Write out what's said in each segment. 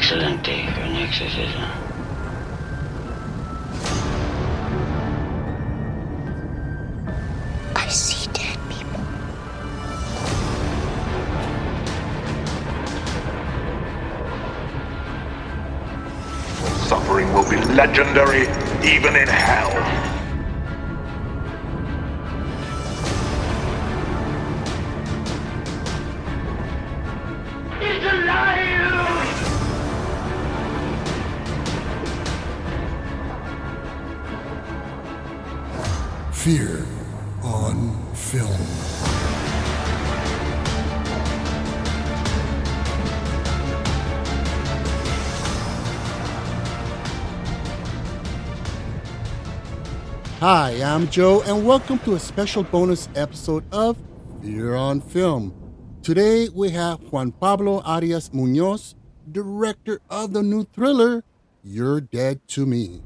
excellent day for an exorcism. I see dead people. Suffering will be legendary, even in hell. It's alive! Fear on film. Hi, I'm Joe, and welcome to a special bonus episode of Fear on Film. Today we have Juan Pablo Arias Muñoz, director of the new thriller, You're Dead to Me.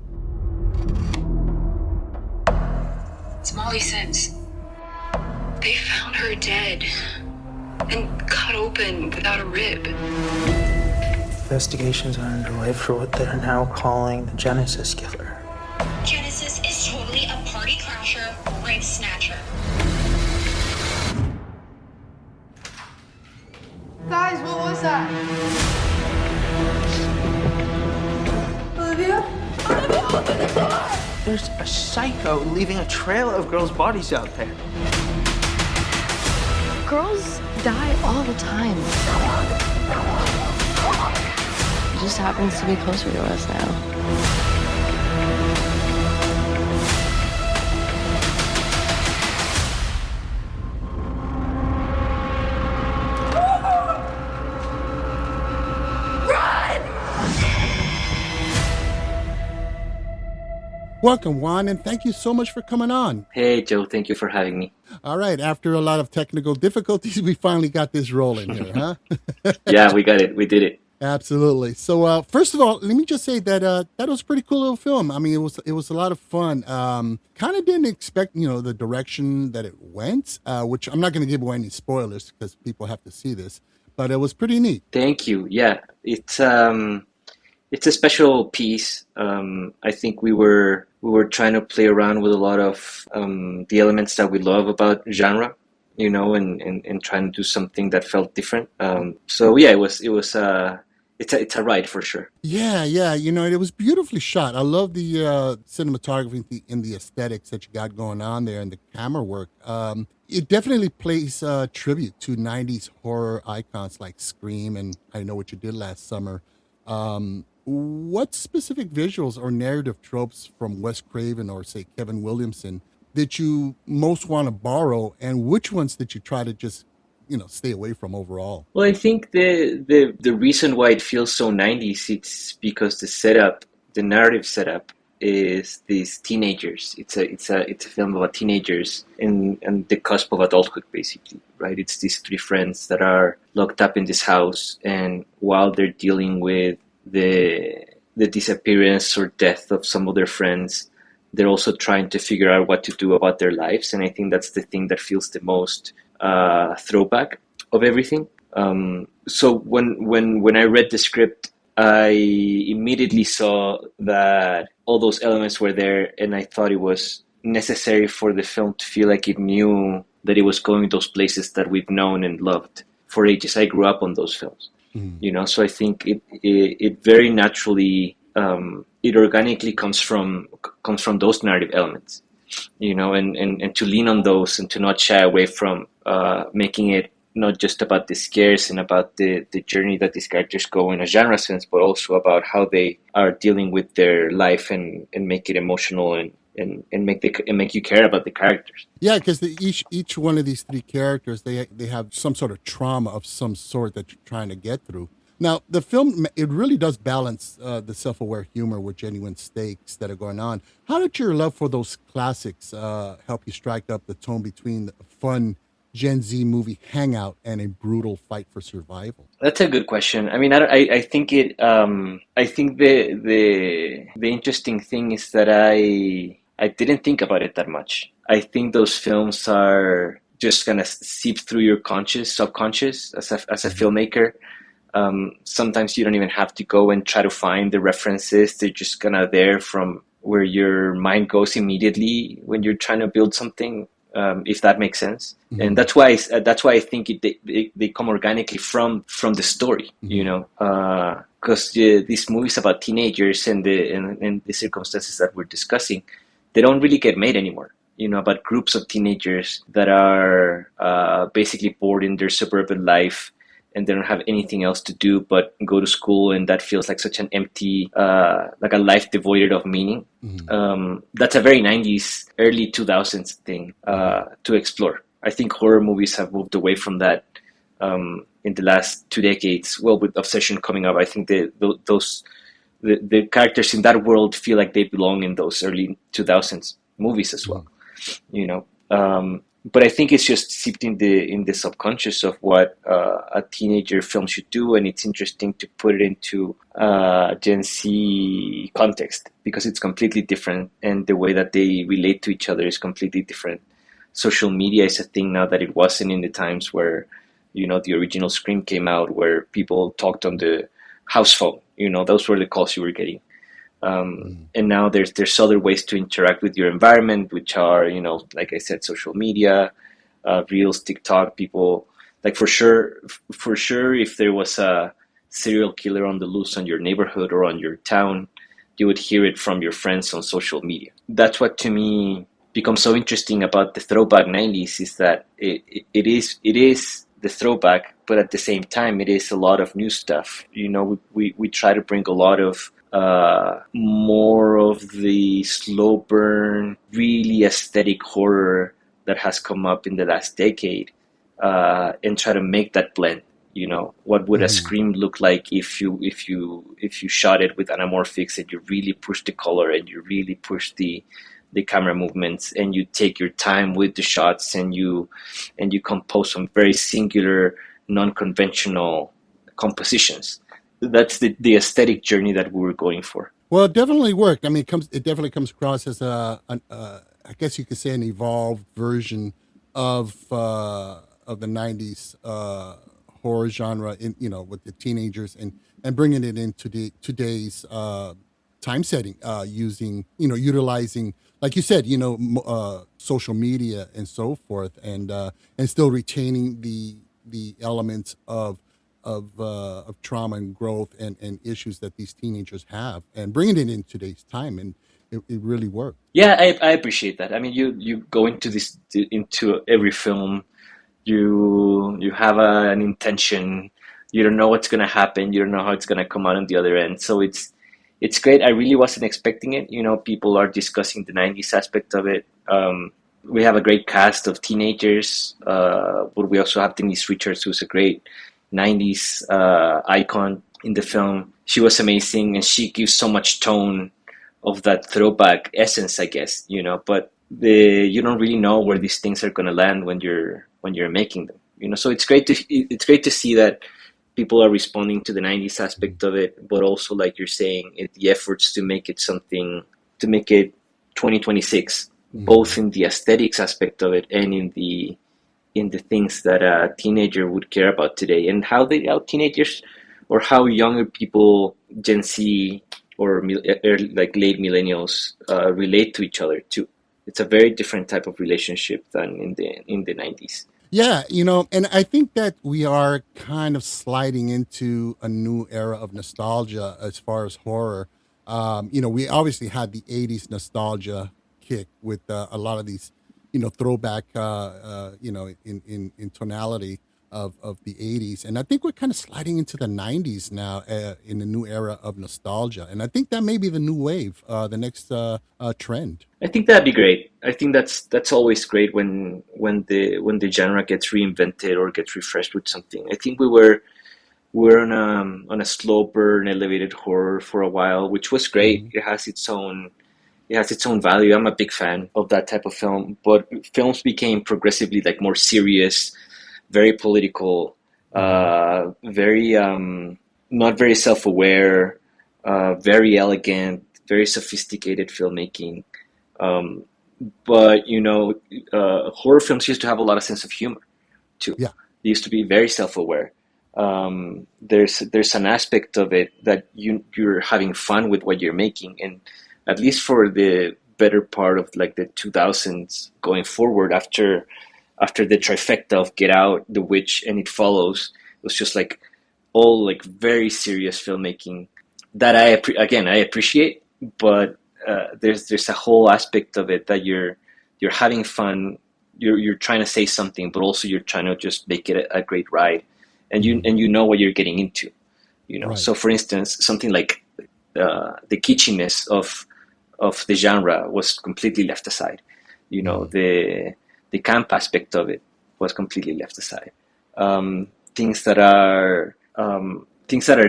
It's Molly Sims. They found her dead and cut open without a rib. Investigations are underway for what they're now calling the Genesis killer. Genesis is totally a party crasher, rib snatcher. Guys, what was that? Olivia? Olivia, open the door! There's a psycho leaving a trail of girls' bodies out there. Girls die all the time. It just happens to be closer to us now. Welcome, Juan, and thank you so much for coming on. Hey, Joe, thank you for having me. All right, after a lot of technical difficulties, we finally got this rolling here, huh? Yeah, we got it. We did it. Absolutely. So, first of all, let me just say that that was a pretty cool little film. I mean, it was a lot of fun. Kind of didn't expect, the direction that it went, which I'm not going to give away any spoilers because people have to see this, but it was pretty neat. Thank you. Yeah, it's a special piece. I think we were trying to play around with a lot of the elements that we love about genre, and trying to do something that felt different. So yeah, it's a ride for sure. Yeah, it was beautifully shot. I love the cinematography and the aesthetics that you got going on there and the camera work. It definitely plays tribute to 90s horror icons like Scream and I Know What You Did Last Summer. What specific visuals or narrative tropes from Wes Craven or, say, Kevin Williamson did you most want to borrow, and which ones did you try to just, stay away from overall? Well, I think the reason why it feels so 90s, it's because the narrative setup is these teenagers. It's a film about teenagers and the cusp of adulthood, basically, right? It's these three friends that are locked up in this house, and while they're dealing with the disappearance or death of some of their friends, they're also trying to figure out what to do about their lives. And I think that's the thing that feels the most throwback of everything. So when I read the script, I immediately saw that all those elements were there, and I thought it was necessary for the film to feel like it knew that it was going to those places that we've known and loved for ages. I grew up on those films. So I think it very naturally, it organically comes from those narrative elements, and to lean on those and to not shy away from making it not just about the scares and about the journey that these characters go in a genre sense, but also about how they are dealing with their life and make it emotional and make you care about the characters. Yeah, because each one of these three characters, they have some sort of trauma of some sort that you're trying to get through. Now, the film, it really does balance the self-aware humor with genuine stakes that are going on. How did your love for those classics help you strike up the tone between the fun Gen Z movie hangout and a brutal fight for survival? That's a good question. I mean, I think it. I think the interesting thing is that I didn't think about it that much. I think those films are just gonna seep through your subconscious as a filmmaker. Sometimes you don't even have to go and try to find the references. They're just kind of there from where your mind goes immediately when you're trying to build something, if that makes sense. Mm-hmm. And that's why I think they come organically from the story, mm-hmm. Because these movies about teenagers and the circumstances that we're discussing, they don't really get made anymore. About groups of teenagers that are basically bored in their suburban life, and they don't have anything else to do but go to school, and that feels like such an empty, like a life devoid of meaning. Mm-hmm. That's a very 90s, early 2000s thing to explore. I think horror movies have moved away from that in the last 2 decades. Well, with Obsession coming up, I think the characters in that world feel like they belong in those early 2000s movies as well. But I think it's just seeped in the subconscious of what a teenager film should do, and it's interesting to put it into Gen Z context because it's completely different, and the way that they relate to each other is completely different. Social media is a thing now that it wasn't in the times where, the original Scream came out, where people talked on the house phone. Those were the calls you were getting. And now there's other ways to interact with your environment, which are, like I said, social media, Reels, TikTok. People, like for sure, if there was a serial killer on the loose on your neighborhood or on your town, you would hear it from your friends on social media. That's what to me becomes so interesting about the throwback 90s, is that it is the throwback, but at the same time it is a lot of new stuff. We try to bring a lot of more of the slow burn, really aesthetic horror that has come up in the last decade, and try to make that blend. What would a Scream look like if you shot it with anamorphics, and you really push the color, and you really push the camera movements, and you take your time with the shots, and you compose some very singular, non-conventional compositions. That's the aesthetic journey that we were going for. Well, it definitely worked. I mean, it definitely comes across as I guess you could say, an evolved version of the 90s horror genre, with the teenagers and bringing it into today's time setting, utilizing, like you said, social media and so forth, and still retaining the elements of trauma and growth and issues that these teenagers have, and bringing it in today's time, and it really worked. Yeah, I appreciate that. I mean, you go into every film, you have an intention. You don't know what's going to happen. You don't know how it's going to come out on the other end. So it's great. I really wasn't expecting it. People are discussing the 90s aspect of it. We have a great cast of teenagers, but we also have Denise Richards, who's a great 90s icon in the film. She was amazing, and she gives so much tone of that throwback essence, I guess, but you don't really know where these things are going to land when you're making them, so it's great to see that people are responding to the 90s aspect of it, but also, like you're saying, the efforts to make it 2026, both in the aesthetics aspect of it and in the things that a teenager would care about today, and how teenagers or how younger people, Gen Z or like late millennials, relate to each other too. It's a very different type of relationship than in the 90s. Yeah, and I think that we are kind of sliding into a new era of nostalgia as far as horror. We obviously had the 80s nostalgia kick with a lot of these, throwback, in tonality of the 80s. And I think we're kind of sliding into the 90s now, in the new era of nostalgia. And I think that may be the new wave, the next trend. I think that'd be great. I think that's always great when the genre gets reinvented or gets refreshed with something. I think we're on a slow burn elevated horror for a while, which was great. Mm-hmm. It has its own value. I'm a big fan of that type of film, but films became progressively like more serious, very political, very not very self-aware, very elegant, very sophisticated filmmaking. But horror films used to have a lot of sense of humor too. Yeah. They used to be very self-aware. there's an aspect of it that you're having fun with what you're making, and at least for the better part of like the 2000s going forward, after the trifecta of Get Out, The Witch, and It Follows, it was just like all like very serious filmmaking that I appreciate, but there's a whole aspect of it that you're having fun, you're trying to say something, but also you're trying to just make it a great ride, and you know what you're getting into, you know. Right. So for instance, something like the kitschiness of the genre was completely left aside, you know. The camp aspect of it was completely left aside. Things that are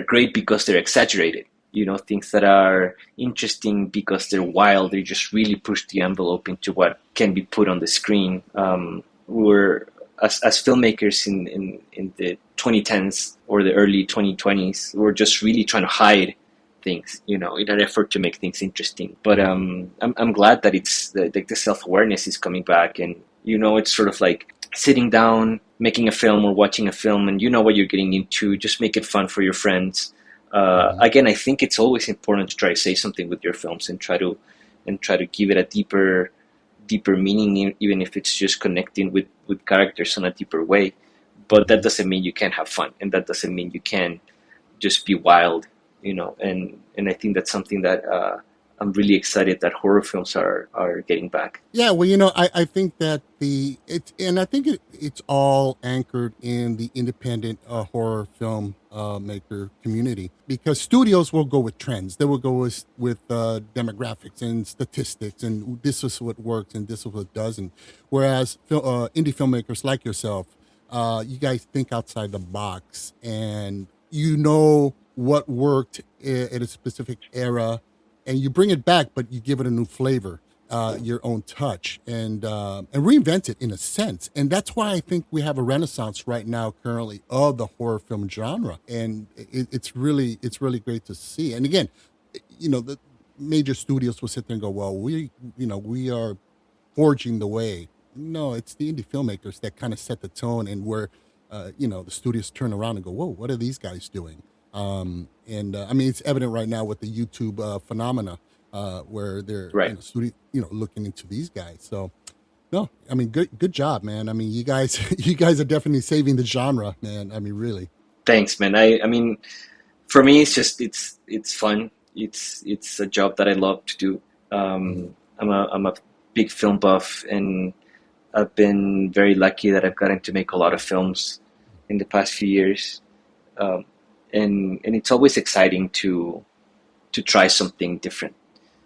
great because they're exaggerated, you know, things that are interesting because they're wild, they just really push the envelope into what can be put on the screen. We're as filmmakers in the 2010s or the early 2020s, we're just really trying to hide things, you know, in an effort to make things interesting. But I'm glad that it's the self-awareness is coming back, and you know, it's sort of like sitting down, making a film or watching a film, and you know what you're getting into. Just make it fun for your friends. Again, I think it's always important to try to say something with your films and try to give it a deeper meaning, even if it's just connecting with characters in a deeper way. But that doesn't mean you can't have fun, and that doesn't mean you can just be wild, you know. And I think that's something that I'm really excited that horror films are getting back. Yeah, well, you know, I think that it's all anchored in the independent horror film maker community, because studios will go with trends. They will go with demographics and statistics, and this is what works and this is what doesn't. Whereas indie filmmakers like yourself, you guys think outside the box, and you know what worked at a specific era, and you bring it back, but you give it a new flavor, your own touch, and reinvent it in a sense. And that's why I think we have a renaissance right now currently of the horror film genre. And it's really great to see. And again, you know, the major studios will sit there and go, well, we are forging the way. No, it's the indie filmmakers that kind of set the tone, and where, the studios turn around and go, whoa, what are these guys doing? I mean, it's evident right now with the YouTube phenomena, where they're looking into these guys. So, no, I mean, good job, man. I mean, you guys are definitely saving the genre, man. I mean, really. Thanks, man. I mean, for me, it's just it's fun. It's a job that I love to do. I'm a big film buff, and I've been very lucky that I've gotten to make a lot of films in the past few years. And it's always exciting to try something different,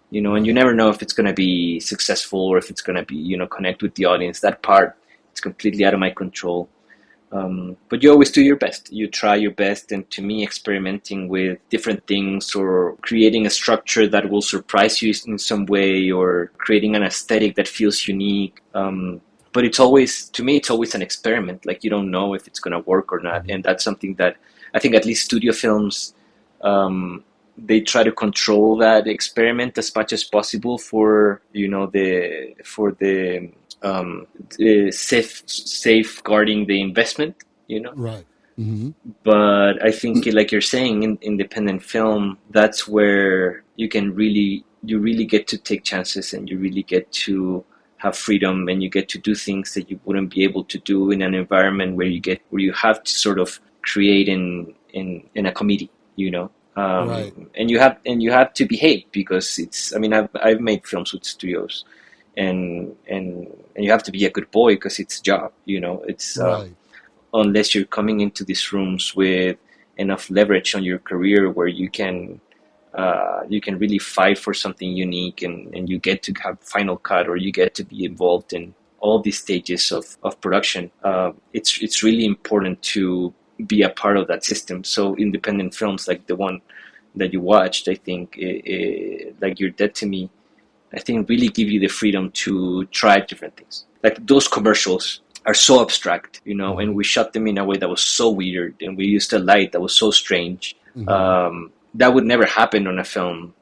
you know, and you never know if it's going to be successful or if it's going to be, you know, connect with the audience. That part, it's completely out of my control. But you always do your best. You try your best. And to me, experimenting with different things or creating a structure that will surprise you in some way, or creating an aesthetic that feels unique. But it's always an experiment. Like, you don't know if it's going to work or not. And that's something that I think at least studio films, they try to control that experiment as much as possible for safeguarding the investment, you know. Right. Mm-hmm. But I think, like you're saying, in independent film, that's where you really get to take chances, and you really get to have freedom, and you get to do things that you wouldn't be able to do in an environment where you have to sort of create in a committee, you know. Right. And you have to behave, because it's, I mean, I've made films with studios, and you have to be a good boy, because it's a job, you know. It's right. Unless you're coming into these rooms with enough leverage on your career where you can really fight for something unique, and you get to have final cut, or you get to be involved in all these stages of production. It's really important to be a part of that system. So independent films like the one that you watched, I think, like You're Dead to Me, I think really give you the freedom to try different things. Like, those commercials are so abstract, you know, and we shot them in a way that was so weird, and we used a light that was so strange. Mm-hmm. That would never happen on a film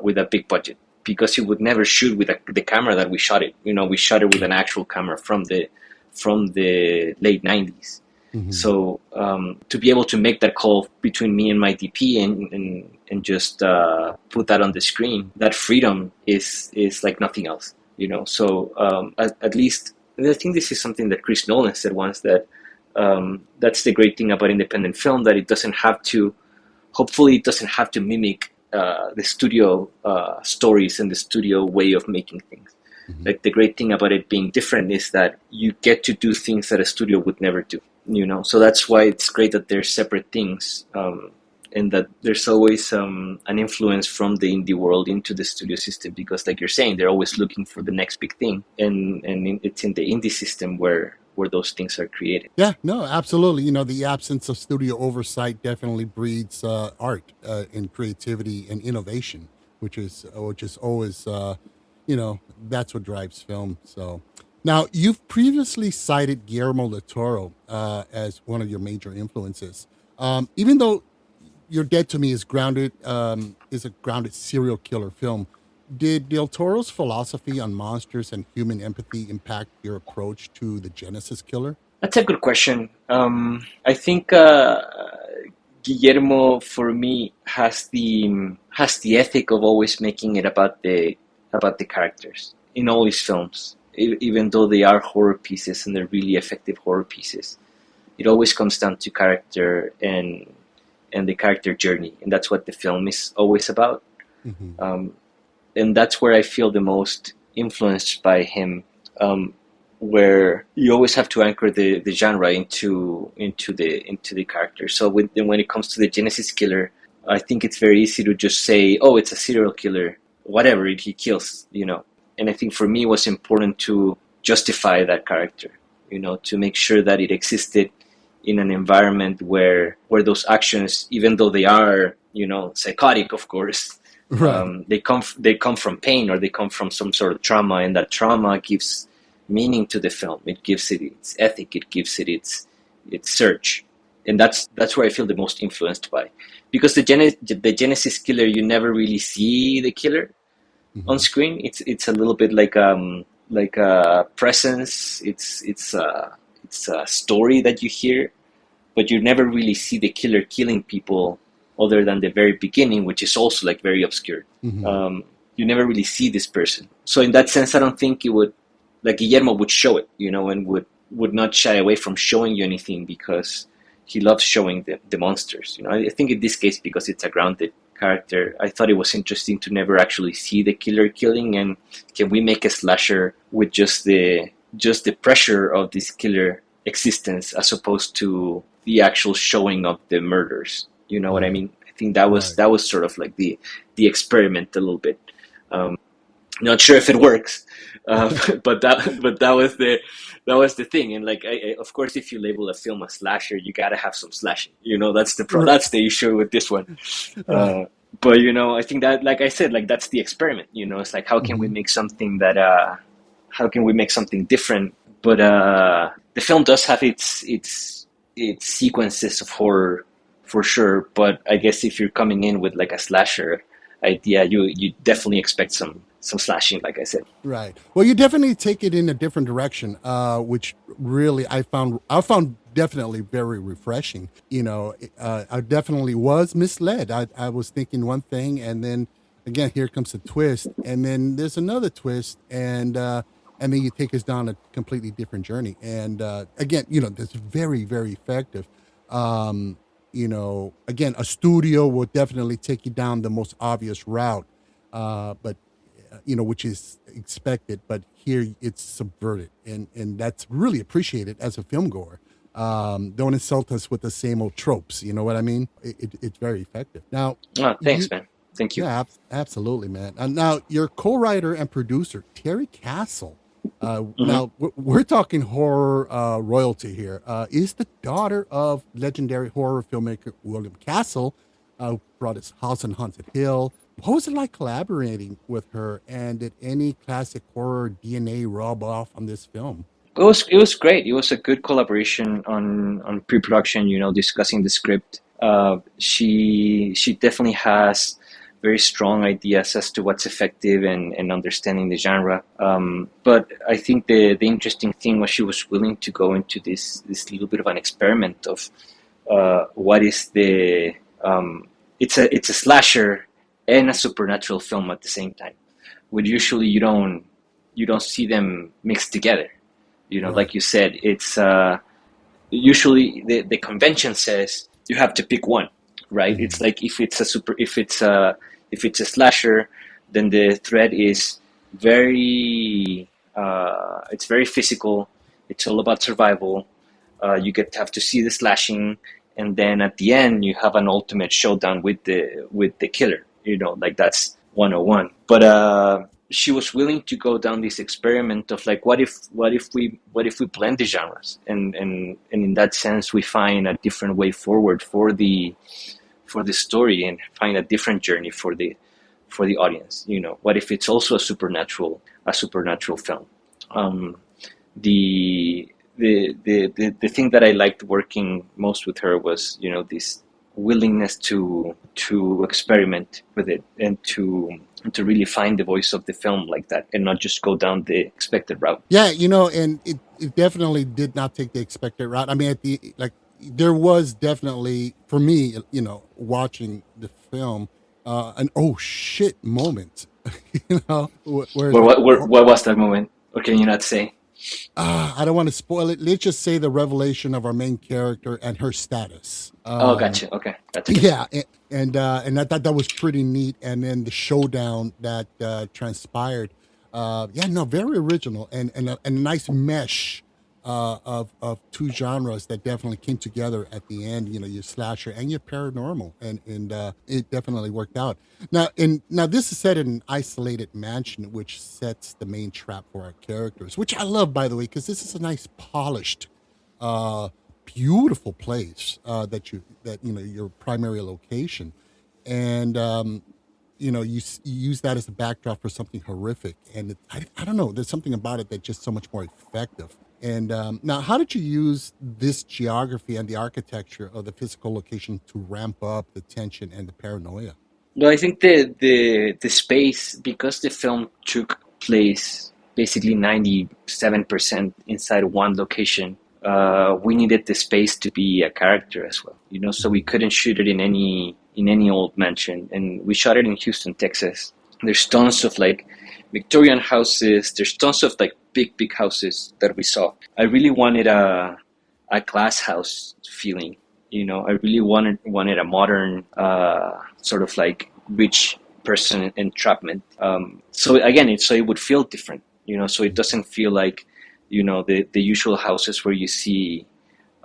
with a big budget, because you would never shoot with the camera that we shot it. You know, we shot it with an actual camera from the late 90s. So to be able to make that call between me and my DP and just put that on the screen, that freedom is like nothing else, you know. So at least, and I think this is something that Chris Nolan said once, that that's the great thing about independent film, that it doesn't have to, hopefully it doesn't have to mimic the studio stories and the studio way of making things. Like the great thing about it being different is that you get to do things that a studio would never do, you know. So that's why it's great that they're separate things, and that there's always an influence from the indie world into the studio system, because like you're saying, they're always looking for the next big thing, and it's in the indie system where those things are created. Yeah, no, absolutely. You know, the absence of studio oversight definitely breeds art and creativity and innovation, which is always, you know, that's what drives film. So now, you've previously cited Guillermo del Toro as one of your major influences. Even though You're Dead to Me is a grounded serial killer film, did Del Toro's philosophy on monsters and human empathy impact your approach to the Genesis killer? That's a good question. I think Guillermo, for me, has the ethic of always making it about the characters in all his films, even though they are horror pieces and they're really effective horror pieces. It always comes down to character and the character journey, and that's what the film is always about. And that's where I feel the most influenced by him, where you always have to anchor the genre into the character. So when it comes to the Genesis killer, I think it's very easy to just say, oh, it's a serial killer, whatever, he kills, you know. And I think for me it was important to justify that character, you know, to make sure that it existed in an environment where those actions, even though they are, you know, psychotic, of course, right. They come from pain, or they come from some sort of trauma, and that trauma gives meaning to the film. It gives it its ethic. It gives it its search, and that's where I feel the most influenced by, because the Genesis killer, you never really see the killer on screen. It's a little bit like a presence. It's a story that you hear, but you never really see the killer killing people, other than the very beginning, which is also like very obscure. You never really see this person. So in that sense, I don't think it would, like Guillermo would show it, you know, and would not shy away from showing you anything, because he loves showing the monsters. You know, I think in this case, because it's a grounded character, I thought it was interesting to never actually see the killer killing, and can we make a slasher with just the pressure of this killer existence, as opposed to the actual showing of the murders. You know what I mean? I think that was sort of like the experiment a little bit. Not sure if it works, but that was the thing. And like, of course, if you label a film a slasher, you gotta have some slashing. You know, that's the issue with this one. But you know, I think that, like I said, like that's the experiment. You know, it's like, how can we make something different? But the film does have its sequences of horror, for sure, but I guess if you're coming in with like a slasher idea, you definitely expect some slashing, like I said. Right. Well, you definitely take it in a different direction, which really I found definitely very refreshing. You know, I definitely was misled. I was thinking one thing, and then again, here comes a twist, and then there's another twist, and then you take us down a completely different journey. And again, you know, that's very, very effective. You know, again, a studio will definitely take you down the most obvious route, but you know, which is expected. But here it's subverted, and that's really appreciated as a film goer. Don't insult us with the same old tropes. You know what I mean? It's very effective. Now, thanks, man. Thank you. Yeah, absolutely, man. And now, your co-writer and producer, Terry Castle. Now, we're talking horror royalty here. Is the daughter of legendary horror filmmaker William Castle, who brought us House on Haunted Hill. What was it like collaborating with her? And did any classic horror DNA rub off on this film? It was great. It was a good collaboration on pre-production. You know, discussing the script. She definitely has very strong ideas as to what's effective and understanding the genre. But I think the interesting thing was she was willing to go into this little bit of an experiment of what is the it's a slasher and a supernatural film at the same time. When usually you don't see them mixed together. You know, Right. like you said, it's usually the convention says you have to pick one, right? Mhm. It's like if it's a slasher, then the thread is very it's very physical. It's all about survival. You have to see the slashing, and then at the end you have an ultimate showdown with the killer. You know, like that's 101. But she was willing to go down this experiment of like, what if we blend the genres, and in that sense we find a different way forward for the story and find a different journey for the audience. You know, what if it's also a supernatural film? The thing that I liked working most with her was, you know, this willingness to experiment with it and to really find the voice of the film like that, and not just go down the expected route. Yeah, you know, and it definitely did not take the expected route. I mean, there was definitely, for me, you know, watching the film, an oh shit moment, you know, where it's like, What was that moment? Or can you not say? I don't want to spoil it. Let's just say the revelation of our main character and her status. Oh, gotcha. Okay, gotcha. Yeah, and I thought that was pretty neat. And then the showdown that transpired, yeah, no, very original and a nice mesh of two genres that definitely came together at the end. You know, your slasher and your paranormal, and it definitely worked out. Now this is set in an isolated mansion, which sets the main trap for our characters, which I love, by the way, because this is a nice polished, beautiful place that you know, your primary location, and you know, you use that as a backdrop for something horrific, and I don't know, there's something about it that's just so much more effective. And now, how did you use this geography and the architecture of the physical location to ramp up the tension and the paranoia? Well, I think the space, because the film took place basically 97% inside one location, we needed the space to be a character as well. You know, so we couldn't shoot it in any old mansion, and we shot it in Houston, Texas. There's tons of like Victorian houses. There's tons of like big houses that we saw. I really wanted a glass house feeling. You know, I really wanted a modern sort of like rich person entrapment. So again, it would feel different. You know, so it doesn't feel like, you know, the usual houses where you see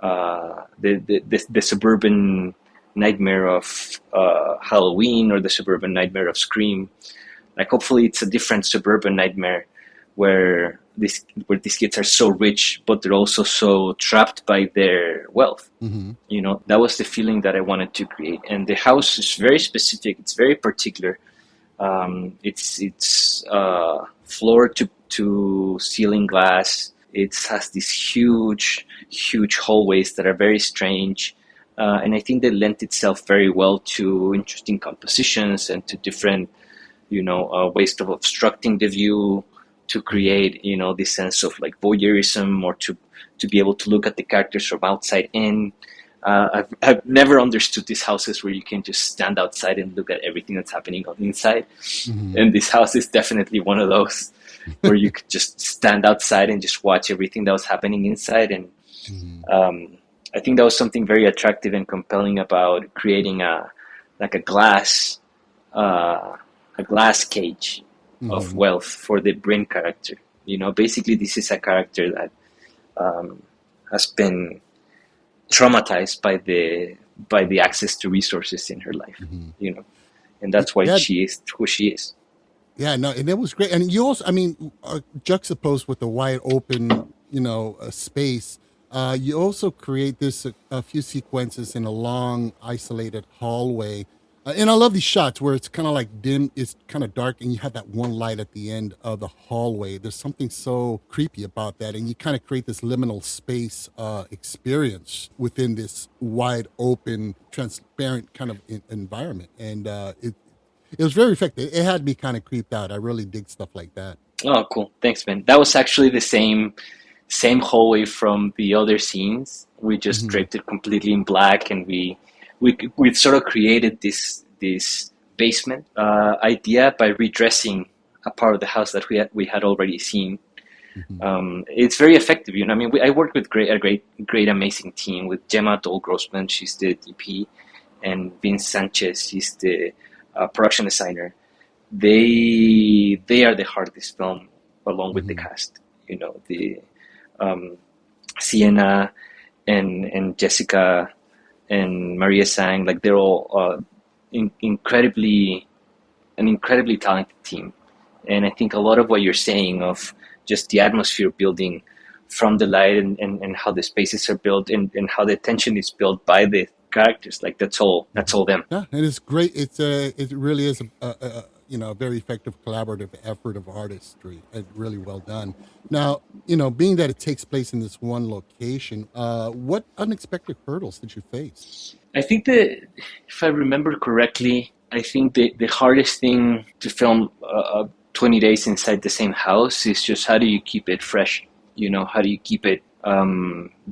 the suburban nightmare of Halloween or the suburban nightmare of Scream. Like, hopefully it's a different suburban nightmare where these kids are so rich, but they're also so trapped by their wealth. Mm-hmm. You know, that was the feeling that I wanted to create. And the house is very specific. It's very particular. It's floor to ceiling glass. It has these huge hallways that are very strange. And I think they lent itself very well to interesting compositions and to different, you know, ways of obstructing the view to create, you know, this sense of like voyeurism, or to be able to look at the characters from outside in. I've never understood these houses where you can just stand outside and look at everything that's happening on the inside. Mm-hmm. And this house is definitely one of those where you could just stand outside and just watch everything that was happening inside. And I think that was something very attractive and compelling about creating a glass cage of wealth for the Bryn character. You know, basically this is a character that has been traumatized by the access to resources in her life. You know, and that's why she is who she is. Yeah, no, and it was great. And you also, I mean, juxtaposed with the wide open, you know, space, you also create a few sequences in a long, isolated hallway. And I love these shots where it's kind of like dim, it's kind of dark, and you have that one light at the end of the hallway. There's something so creepy about that. And you kind of create this liminal space experience within this wide open, transparent kind of environment. And it was very effective. It had me kind of creeped out. I really dig stuff like that. Oh, cool. Thanks, man. That was actually the same hallway from the other scenes. We just draped it completely in black, and we sort of created this basement idea by redressing a part of the house that we had already seen. It's very effective, you know. I mean, I worked with a great, amazing team with Gemma Dole-Grossman. She's the DP, and Vince Sanchez. He's the production designer. They are the heart of this film, along with the cast. You know, the Siena and Jessica and Maria Sang. Like, they're all an incredibly talented team. And I think a lot of what you're saying of just the atmosphere building from the light and how the spaces are built and how the tension is built by the characters, like that's all them. Yeah, and it's great. It really is a very effective collaborative effort of artistry. Really well done. Now, being that it takes place in this one location, what unexpected hurdles did you face? I think that, if I remember correctly, I think the hardest thing to film 20 days inside the same house is just how do you keep it fresh? You know, how do you keep it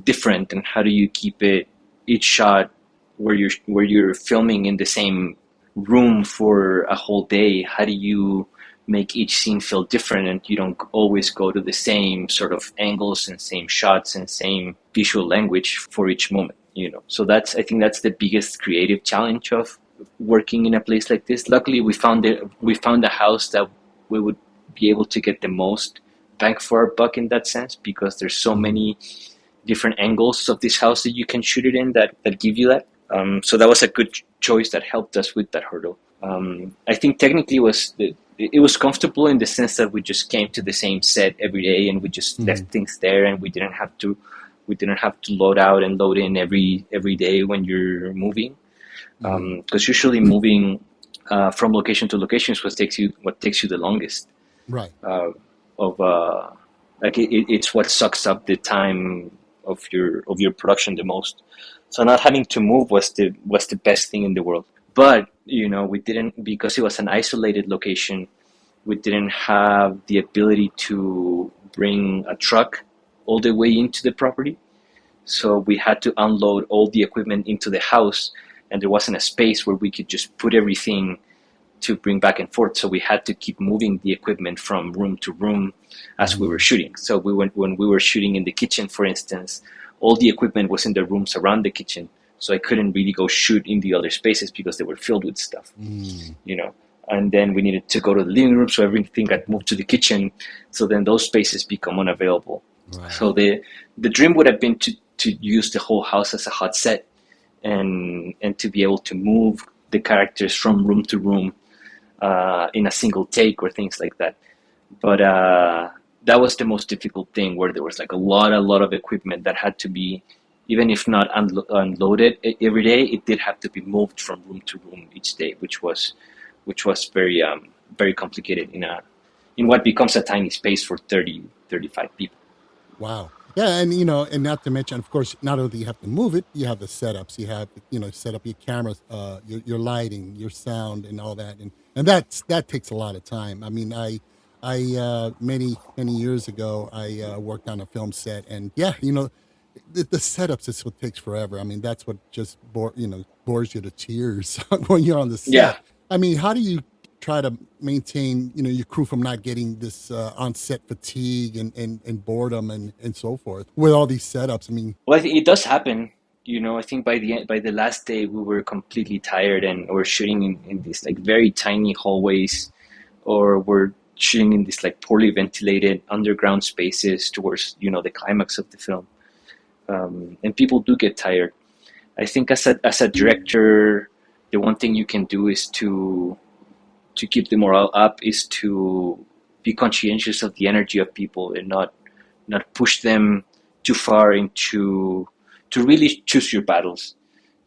different, and how do you keep it each shot where you're filming in the same room for a whole day? How do you make each scene feel different, and you don't always go to the same sort of angles and same shots and same visual language for each moment? You know, so I think that's the biggest creative challenge of working in a place like this. Luckily, we found a house that we would be able to get the most bang for our buck in that sense, because there's so many different angles of this house that you can shoot it in that give you that. So that was a good choice that helped us with that hurdle. I think technically it was comfortable in the sense that we just came to the same set every day, and we just left things there, and we didn't have to load out and load in every day when you're moving, because usually moving from location to location is what takes you the longest. Right. It's what sucks up the time of your production the most. So not having to move was the best thing in the world. But we didn't, because it was an isolated location, we didn't have the ability to bring a truck all the way into the property. So we had to unload all the equipment into the house, and there wasn't a space where we could just put everything to bring back and forth. So we had to keep moving the equipment from room to room as we were shooting. So when we were shooting in the kitchen, for instance, all the equipment was in the rooms around the kitchen. So I couldn't really go shoot in the other spaces because they were filled with stuff, And then we needed to go to the living room, so everything got moved to the kitchen. So then those spaces become unavailable. Right. So the dream would have been to use the whole house as a hot set, and to be able to move the characters from room to room in a single take or things like that. But that was the most difficult thing, where there was like a lot of equipment that had to be, even if not unloaded every day, it did have to be moved from room to room each day, which was very very complicated in what becomes a tiny space for 35 people. Wow. Yeah, and and not to mention, of course, not only do you have to move it, you have the setups. You have set up your cameras, your lighting, your sound, and all that, and that takes a lot of time. I mean, I many years ago, I worked on a film set, and the setups is what takes forever. I mean, that's what just bores you to tears when you're on the set. Yeah. I mean, how do you try to maintain, your crew from not getting this on-set fatigue and boredom and so forth with all these setups? I mean, well, I think it does happen. I think by the last day we were completely tired, and we're shooting in these like very tiny hallways, or we're shooting in these like poorly ventilated underground spaces towards the climax of the film, and people do get tired. I think as a director, the one thing you can do is to keep the morale up, is to be conscientious of the energy of people and not push them too far into to really choose your battles.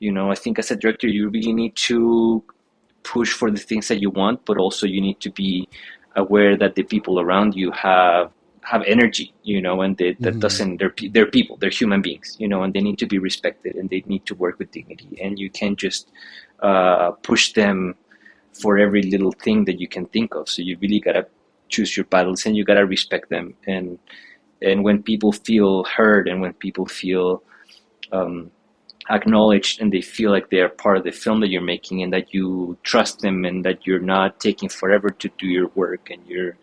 I think as a director, you really need to push for the things that you want, but also you need to be aware that the people around you have energy, and that doesn't, they're people, they're human beings, and they need to be respected, and they need to work with dignity, and you can't just push them for every little thing that you can think of. So you really gotta choose your battles, and you gotta respect them. And when people feel heard, and when people feel acknowledged, and they feel like they are part of the film that you're making, and that you trust them, and that you're not taking forever to do your work, and you're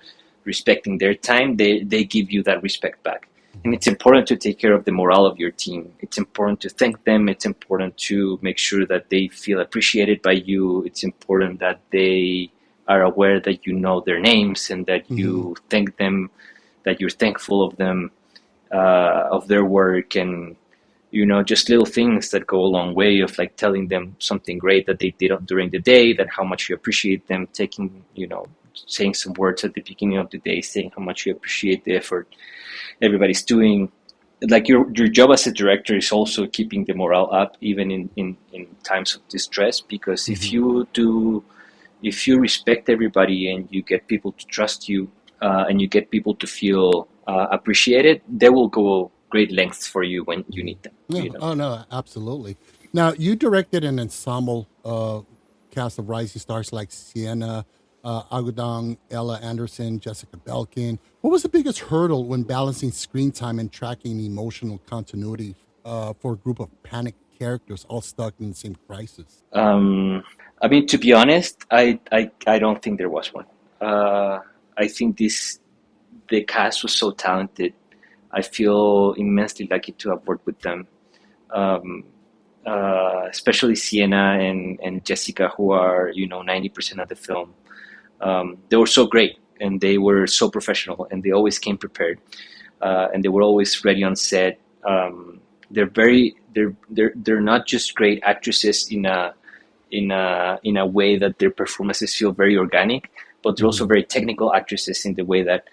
respecting their time, they give you that respect back. And it's important to take care of the morale of your team. It's important to thank them. It's important to make sure that they feel appreciated by you. It's important that they are aware that you know their names, and that you thank them, that you're thankful of them, of their work. And just little things that go a long way, of like telling them something great that they did during the day, that how much you appreciate them, saying some words at the beginning of the day, saying how much you appreciate the effort everybody's doing. Like your job as a director is also keeping the morale up, even in times of distress, because if you respect everybody, and you get people to trust you, and you get people to feel appreciated, they will go great lengths for you when you need them. Yeah. Oh no, absolutely. Now, you directed an ensemble cast of rising stars like Siena, Agudong, Ella Anderson, Jessica Belkin. What was the biggest hurdle when balancing screen time and tracking emotional continuity for a group of panicked characters all stuck in the same crisis? I mean, to be honest, I don't think there was one. I think the cast was so talented. I feel immensely lucky to have worked with them, especially Siena and Jessica, who are 90% of the film. They were so great, and they were so professional, and they always came prepared, and they were always ready on set. They're not just great actresses in a way that their performances feel very organic, but they're also very technical actresses in the way that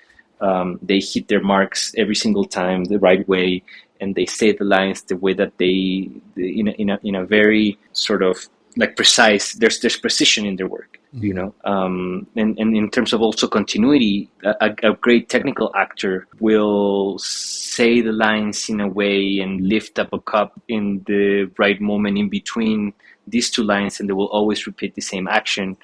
they hit their marks every single time the right way, and they say the lines the way that they in a very sort of like precise. There's precision in their work, and in terms of also continuity, a great technical actor will say the lines in a way and lift up a cup in the right moment in between these two lines, and they will always repeat the same action,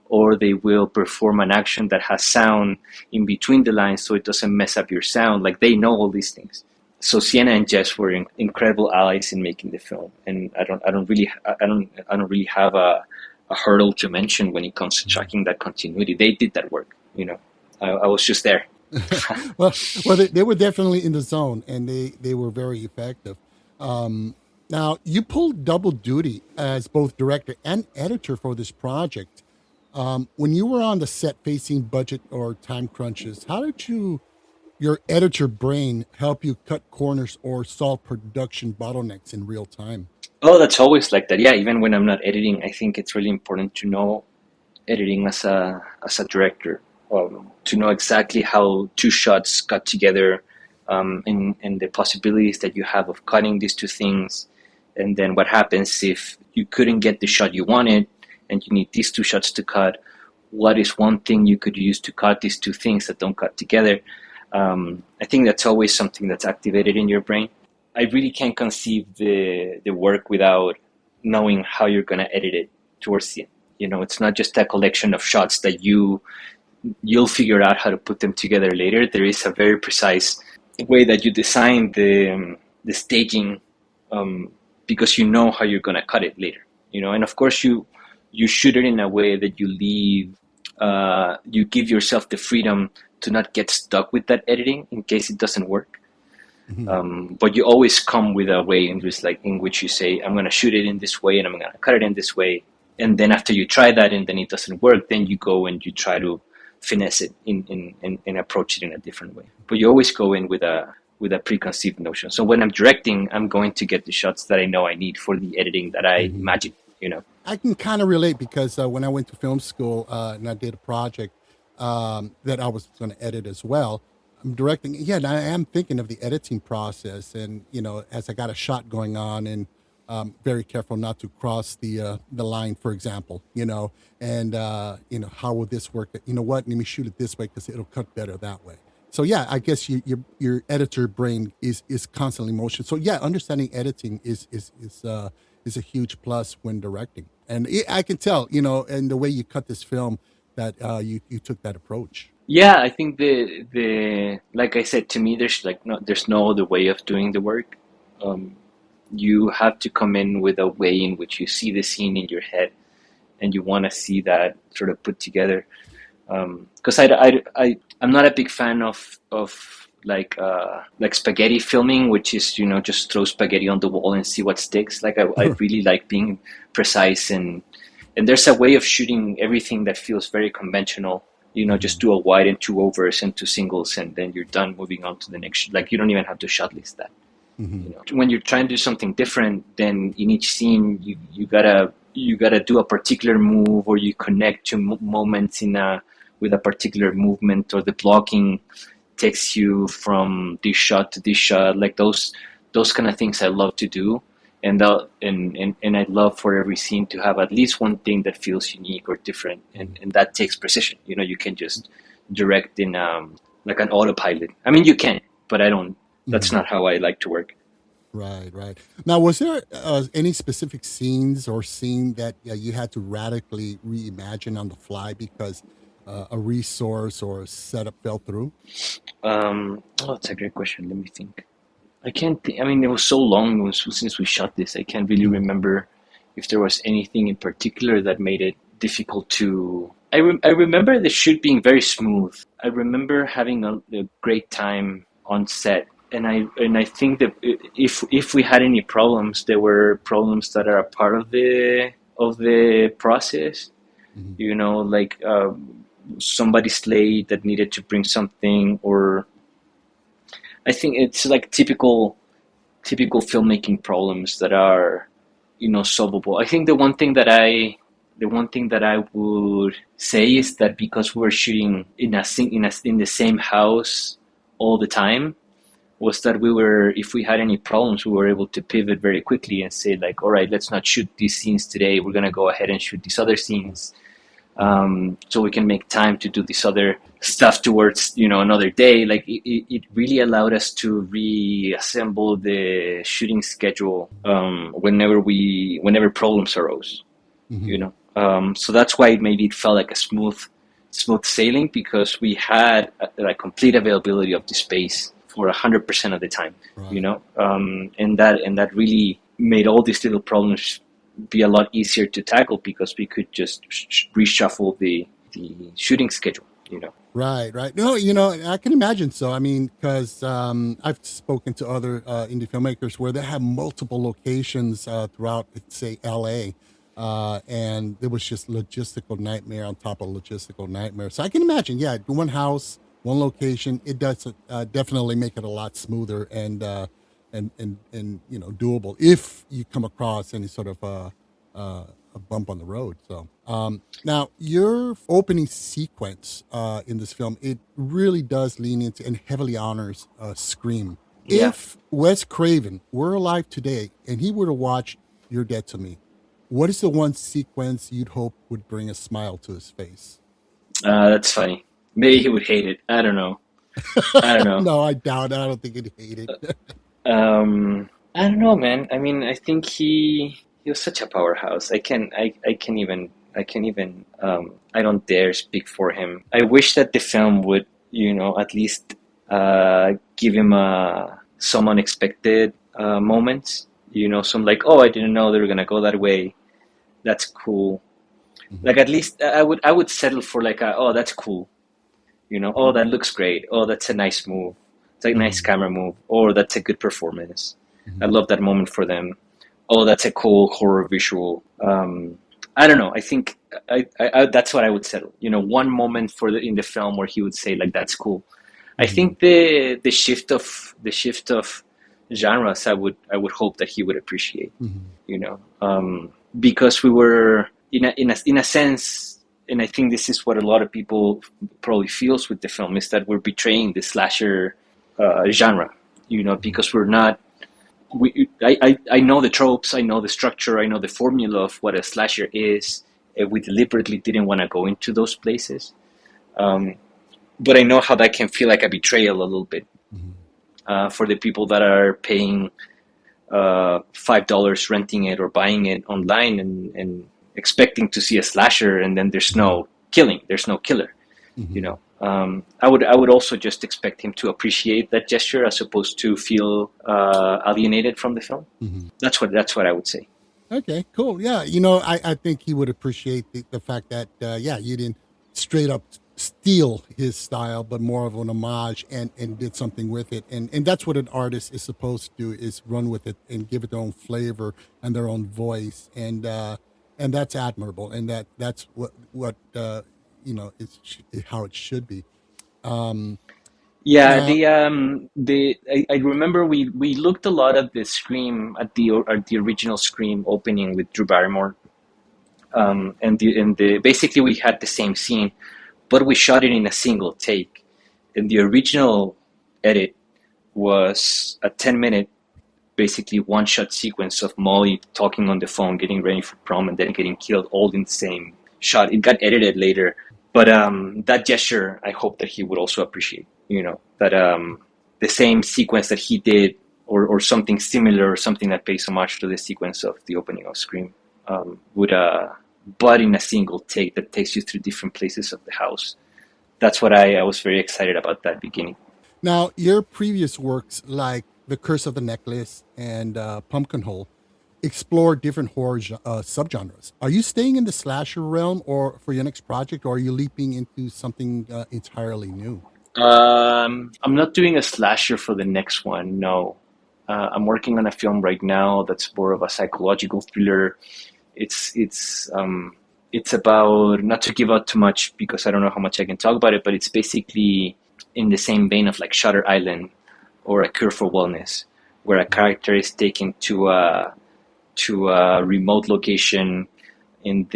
or they will perform an action that has sound in between the lines so it doesn't mess up your sound. Like, they know all these things. So Sienna and Jess were incredible allies in making the film, and I don't really have a hurdle to mention when it comes to tracking that continuity. They did that work. I was just there. well, they were definitely in the zone, and they were very effective. Now, you pulled double duty as both director and editor for this project. When you were on the set facing budget or time crunches, how did your editor brain help you cut corners or solve production bottlenecks in real time? Oh, that's always like that. Yeah, even when I'm not editing, I think it's really important to know editing as a director, to know exactly how two shots cut together, and the possibilities that you have of cutting these two things. And then what happens if you couldn't get the shot you wanted and you need these two shots to cut? What is one thing you could use to cut these two things that don't cut together? I think that's always something that's activated in your brain. I really can't conceive the work without knowing how you're going to edit it towards the end. It's not just a collection of shots that you'll figure out how to put them together later. There is a very precise way that you design the staging, because you know how you're going to cut it later. And of course you shoot it in a way that you give yourself the freedom to not get stuck with that editing in case it doesn't work. But you always come with a way in which you say, I'm going to shoot it in this way and I'm going to cut it in this way. And then after you try that and then it doesn't work, then you go and you try to finesse it and approach it in a different way. But you always go in with a preconceived notion. So when I'm directing, I'm going to get the shots that I know I need for the editing that I imagine. I can kind of relate because when I went to film school and I did a project that I was going to edit as well, I'm directing. Yeah, and I am thinking of the editing process, and as I got a shot going on, and very careful not to cross the line, for example. And how will this work? What? Let me shoot it this way because it'll cut better that way. So yeah, I guess your editor brain is constantly in motion. So yeah, understanding editing is a huge plus when directing. And I can tell, and the way you cut this film that you took that approach. Yeah, I think the like I said, to me, there's no other way of doing the work. Um, you have to come in with a way in which you see the scene in your head, and you want to see that sort of put together. Because I'm not a big fan of like spaghetti filming, which is just throw spaghetti on the wall and see what sticks. Like I really like being precise, and there's a way of shooting everything that feels very conventional. Just do a wide and two overs and two singles, and then you're done. Moving on to the next. Like you don't even have to shot list that. When you're trying to do something different, then in each scene you gotta do a particular move, or you connect to moments with a particular movement, or the blocking takes you from this shot to this shot. Like those kind of things I love to do. And I'd love for every scene to have at least one thing that feels unique or different, and that takes precision. You can just direct in like an autopilot. I mean, you can, but I don't. That's not how I like to work. Right. Now, was there any specific scenes or scene that you had to radically reimagine on the fly because a resource or a setup fell through? That's a great question. Let me think. I can't think. I mean, it was so long since we shot this. I can't really remember if there was anything in particular that made it difficult to. I remember the shoot being very smooth. I remember having a great time on set, and I think that if we had any problems, there were problems that are a part of the process. Like somebody's late that needed to bring something, or I think it's like typical filmmaking problems that are, solvable. I think the one thing that I would say is that because we were shooting in the same house all the time, was that if we had any problems, we were able to pivot very quickly and say like, all right, let's not shoot these scenes today. We're gonna go ahead and shoot these other scenes. So we can make time to do this other stuff towards another day. Like it really allowed us to reassemble the shooting schedule whenever problems arose. So that's why maybe it felt like a smooth sailing, because we had a complete availability of the space for 100% of the time. Right. And that really made all these little problems be a lot easier to tackle, because we could just reshuffle the shooting schedule. Right. No, I can imagine so. I mean, because I've spoken to other indie filmmakers where they have multiple locations throughout, say, LA, and it was just logistical nightmare on top of logistical nightmare. So I can imagine, one house, one location, it does definitely make it a lot smoother and doable if you come across any sort of a bump on the road. So now your opening sequence in this film, it really does lean into and heavily honors Scream. Yeah. If Wes Craven were alive today and he were to watch You're Dead to Me, what is the one sequence you'd hope would bring a smile to his face? That's funny. Maybe he would hate it. I don't know. No, I doubt it. I don't think he'd hate it. I don't know, man. I mean, I think he was such a powerhouse. I don't dare speak for him. I wish that the film would, at least give him some unexpected moments. Some like, oh, I didn't know they were gonna go that way. That's cool. Mm-hmm. Like at least I would settle for like, oh, that's cool. Oh, that looks great. Oh, that's a nice move. It's a nice camera move. Or that's a good performance. I love that moment for them. Oh, that's a cool horror visual. I don't know. I think I that's what I would settle. One moment in the film where he would say like, that's cool. I think the shift of genres, I would hope that he would appreciate. Because we were in a sense. And I think this is what a lot of people probably feels with the film, is that we're betraying the slasher genre, because we're not. I know the tropes, I know the structure, I know the formula of what a slasher is. We deliberately didn't want to go into those places, but I know how that can feel like a betrayal a little bit for the people that are paying $5 renting it or buying it online and expecting to see a slasher, and then there's no killing, there's no killer. I would also just expect him to appreciate that gesture as opposed to feel alienated from the film. That's what I would say. Okay, cool. Yeah, I think he would appreciate the fact that, you didn't straight up steal his style, but more of an homage and did something with it. And that's what an artist is supposed to do, is run with it and give it their own flavor and their own voice. And that's admirable. And that's what is how it should be. I remember we looked a lot at the Scream, at the original Scream opening with Drew Barrymore, and basically we had the same scene, but we shot it in a single take. And the original edit was a 10-minute, basically one-shot sequence of Molly talking on the phone, getting ready for prom, and then getting killed, all in the same shot. It got edited later, but that gesture, I hope that he would also appreciate. That the same sequence that he did, or something similar, or something that pays homage to the sequence of the opening of Scream, but in a single take that takes you through different places of the house. That's what I was very excited about that beginning. Now, your previous works like The Curse of the Necklace and Pumpkinhole explore different horror subgenres. Are you staying in the slasher realm or for your next project, or are you leaping into something entirely new? I'm not doing a slasher for the next one, no. I'm working on a film right now that's more of a psychological thriller. It's about, not to give out too much because I don't know how much I can talk about it, but it's basically in the same vein of like Shutter Island or A Cure for Wellness, where a character is taken to a remote location taken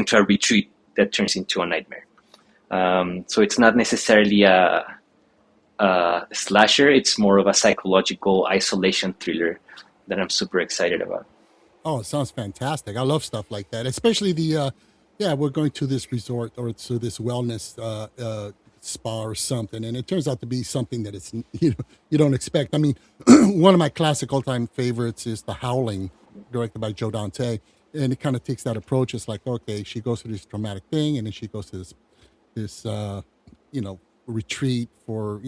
to a retreat that turns into a nightmare. So it's not necessarily a slasher. It's more of a psychological isolation thriller that I'm super excited about. Oh, it sounds fantastic. I love stuff like that, especially we're going to this resort or to this wellness spa or something, and it turns out to be something that it's you don't expect. I mean, one of my classic all-time favorites is The Howling, directed by Joe Dante, and it kind of takes that approach. It's like, okay, she goes through this traumatic thing, and then she goes to this retreat for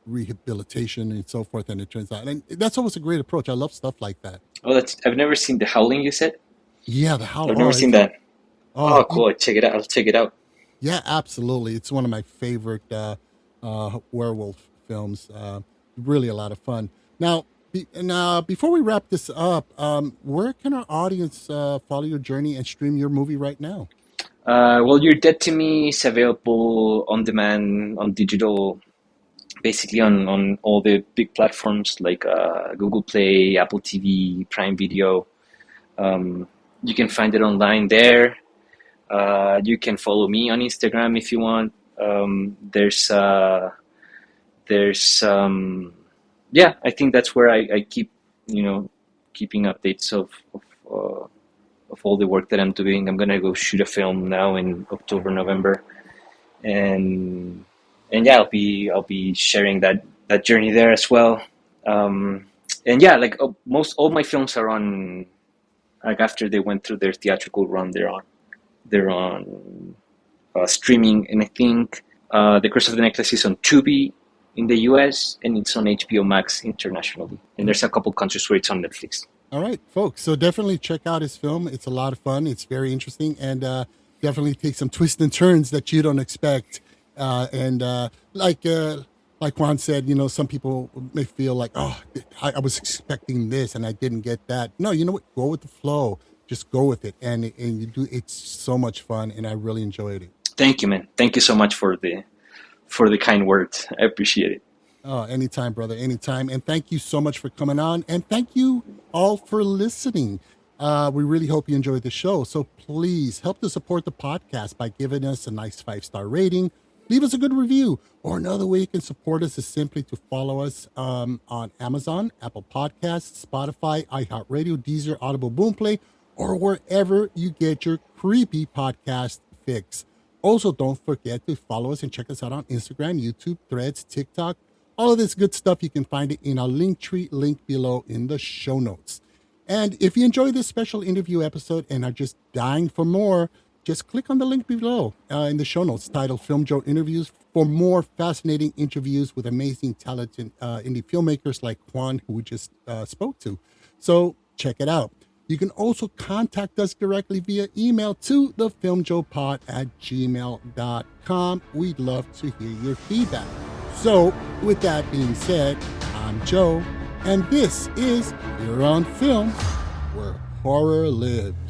rehabilitation and so forth, and it turns out, and that's always a great approach. I love stuff like that. Oh, I've never seen The Howling, you said? Yeah, The Howling. I've never seen that. Oh, cool. I'll check it out. Yeah, absolutely. It's one of my favorite werewolf films. Really a lot of fun. Now, before we wrap this up, where can our audience follow your journey and stream your movie right now? Well, You're Dead to Me is available on demand, on digital, basically on all the big platforms like Google Play, Apple TV, Prime Video. You can find it online there. You can follow me on Instagram if you want. I think that's where I keep, keeping updates of all the work that I'm doing. I'm gonna go shoot a film now in October, November, and I'll be sharing that journey there as well. Most all my films are on, like, after they went through their theatrical run, they're on streaming, and I think The Curse of the Necklace is on Tubi in the US, and it's on HBO Max internationally. And there's a couple countries where it's on Netflix. All right, folks. So definitely check out his film. It's a lot of fun. It's very interesting, and definitely takes some twists and turns that you don't expect. Like Juan said, some people may feel like, oh, I was expecting this and I didn't get that. No, you know what? Go with the flow. Just go with it, and you do. It's so much fun, and I really enjoyed it. Thank you, man. Thank you so much for the kind words. I appreciate it. Oh, anytime, brother, anytime. And thank you so much for coming on, and thank you all for listening. We really hope you enjoyed the show. So please help to support the podcast by giving us a nice 5-star rating. Leave us a good review. Or another way you can support us is simply to follow us on Amazon, Apple Podcasts, Spotify, iHeartRadio, Deezer, Audible, Boomplay, or wherever you get your creepy podcast fix. Also, don't forget to follow us and check us out on Instagram, YouTube, Threads, TikTok. All of this good stuff, you can find it in our Linktree link below in the show notes. And if you enjoyed this special interview episode and are just dying for more, just click on the link below in the show notes titled Film Joe Interviews for more fascinating interviews with amazing, talented indie filmmakers like Juan, who we just spoke to. So check it out. You can also contact us directly via email to thefilmjoepod@gmail.com. We'd love to hear your feedback. So with that being said, I'm Joe, and this is Here on Film, where horror lives.